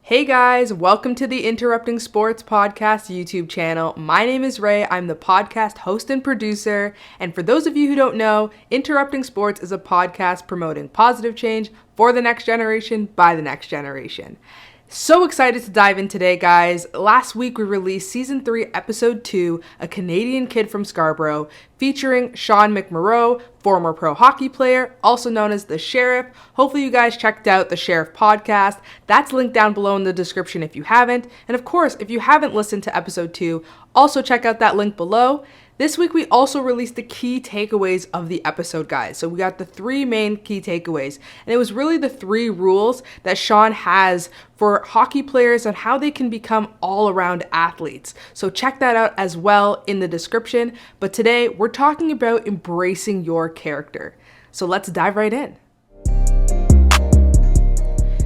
Hey guys, welcome to the Interrupting Sports Podcast YouTube channel. My name is Ray. I'm the podcast host and producer. And for those of you who don't know, Interrupting Sports is a podcast promoting positive change for the next generation by the next generation. So excited to dive in today, guys. Last week we released Season 3, Episode 2, A Canadian Kid from Scarborough, featuring Sean McMorrow, former pro hockey player, also known as The Sheriff. Hopefully you guys checked out The Sheriff podcast. That's linked down below in the description if you haven't. And of course, if you haven't listened to Episode 2, also check out that link below. This week, we also released the key takeaways of the episode, guys. So we got the 3 main key takeaways, and it was really the 3 rules that Sean has for hockey players on how they can become all-around athletes. So check that out as well in the description. But today, we're talking about embracing your character. So let's dive right in.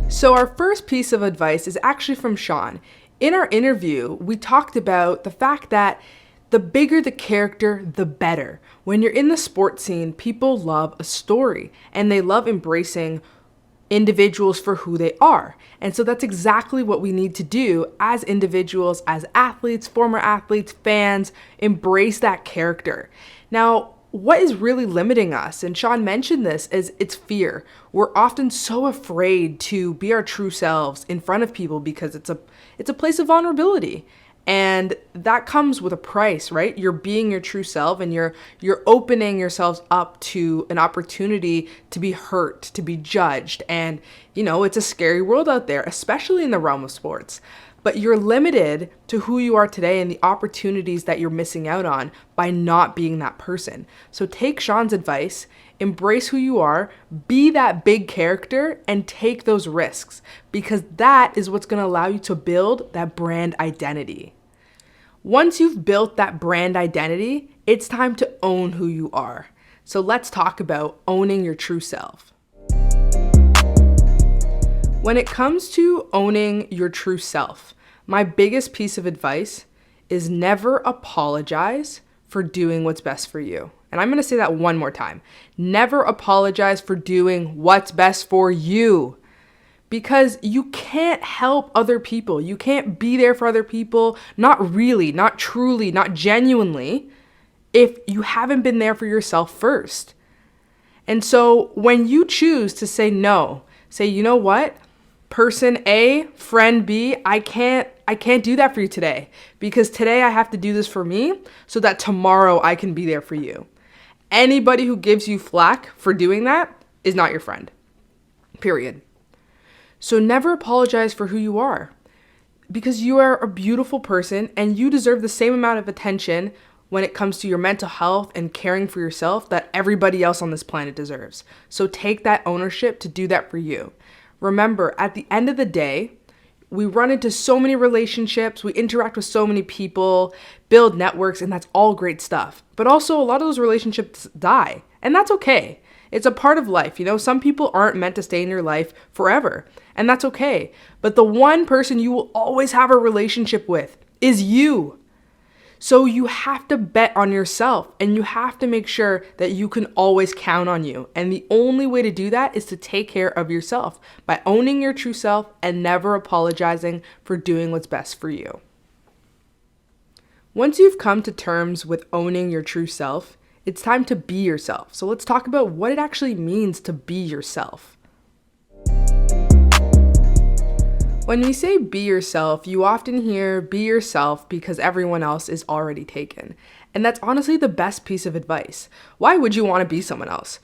So our first piece of advice is actually from Sean. In our interview, we talked about the fact that the bigger the character, the better. When you're in the sports scene, people love a story and they love embracing individuals for who they are. And so that's exactly what we need to do as individuals, as athletes, former athletes, fans, embrace that character. Now, what is really limiting us, and Sean mentioned this, is it's fear. We're often so afraid to be our true selves in front of people because it's a place of vulnerability. And that comes with a price, right? You're being your true self and you're opening yourselves up to an opportunity to be hurt, to be judged. And, it's a scary world out there, especially in the realm of sports. But you're limited to who you are today and the opportunities that you're missing out on by not being that person. So take Sean's advice, embrace who you are, be that big character, and take those risks, because that is what's going to allow you to build that brand identity. Once you've built that brand identity, it's time to own who you are. So let's talk about owning your true self. When it comes to owning your true self, my biggest piece of advice is never apologize for doing what's best for you. And I'm going to say that one more time. Never apologize for doing what's best for you. Because you can't help other people. You can't be there for other people, not really, not truly, not genuinely, if you haven't been there for yourself first. And so when you choose to say no, say, you know what? Person A, friend B, I can't do that for you today, because today I have to do this for me so that tomorrow I can be there for you. Anybody who gives you flack for doing that is not your friend. Period. So never apologize for who you are, because you are a beautiful person and you deserve the same amount of attention when it comes to your mental health and caring for yourself that everybody else on this planet deserves. So take that ownership to do that for you. Remember, at the end of the day, we run into so many relationships, we interact with so many people, build networks, and that's all great stuff. But also, a lot of those relationships die, and that's okay. It's a part of life. Some people aren't meant to stay in your life forever, and that's okay. But the one person you will always have a relationship with is you. So you have to bet on yourself, and you have to make sure that you can always count on you. And the only way to do that is to take care of yourself by owning your true self and never apologizing for doing what's best for you. Once you've come to terms with owning your true self, it's time to be yourself. So let's talk about what it actually means to be yourself. When we say be yourself, you often hear be yourself because everyone else is already taken. And that's honestly the best piece of advice. Why would you want to be someone else?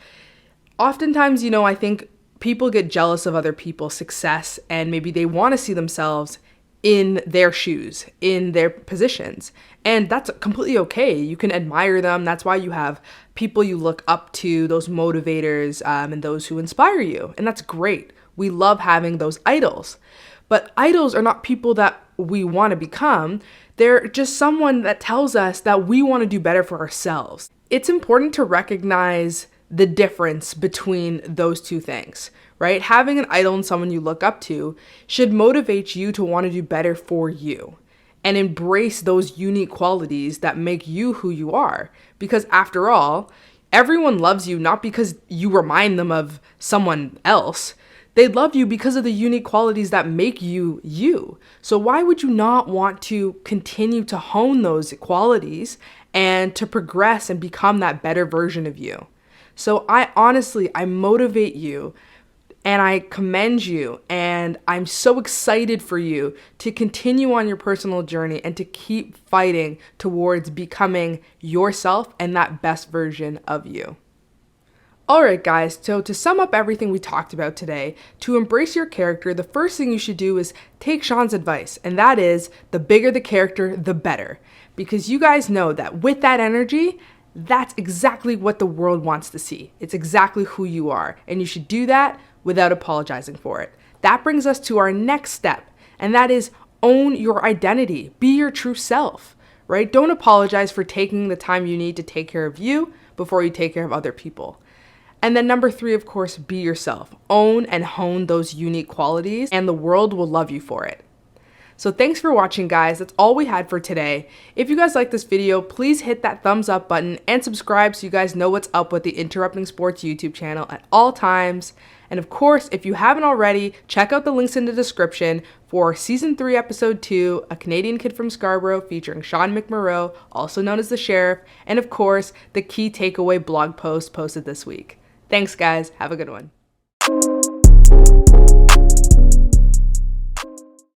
Oftentimes, I think people get jealous of other people's success and maybe they want to see themselves in their shoes, in their positions. And that's completely okay. You can admire them. That's why you have people you look up to, those motivators, and those who inspire you. And that's great. We love having those idols. But idols are not people that we want to become. They're just someone that tells us that we want to do better for ourselves. It's important to recognize the difference between those two things, right? Having an idol and someone you look up to should motivate you to want to do better for you and embrace those unique qualities that make you who you are. Because after all, everyone loves you not because you remind them of someone else. They love you because of the unique qualities that make you you. So why would you not want to continue to hone those qualities and to progress and become that better version of you? So I motivate you and I commend you, and I'm so excited for you to continue on your personal journey and to keep fighting towards becoming yourself and that best version of you. All right, guys, so to sum up everything we talked about today, to embrace your character, the first thing you should do is take Sean's advice, and that is the bigger the character, the better. Because you guys know that with that energy, that's exactly what the world wants to see. It's exactly who you are, and you should do that without apologizing for it. That brings us to our next step, and that is own your identity. Be your true self, right? Don't apologize for taking the time you need to take care of you before you take care of other people. And then number 3, of course, be yourself. Own and hone those unique qualities, and the world will love you for it. So thanks for watching, guys. That's all we had for today. If you guys like this video, please hit that thumbs up button and subscribe so you guys know what's up with the Interrupting Sports YouTube channel at all times. And of course, if you haven't already, check out the links in the description for Season 3, Episode 2, A Canadian Kid from Scarborough featuring Sean McMorrow, also known as the Sheriff, and of course, the key takeaway blog post posted this week. Thanks, guys. Have a good one.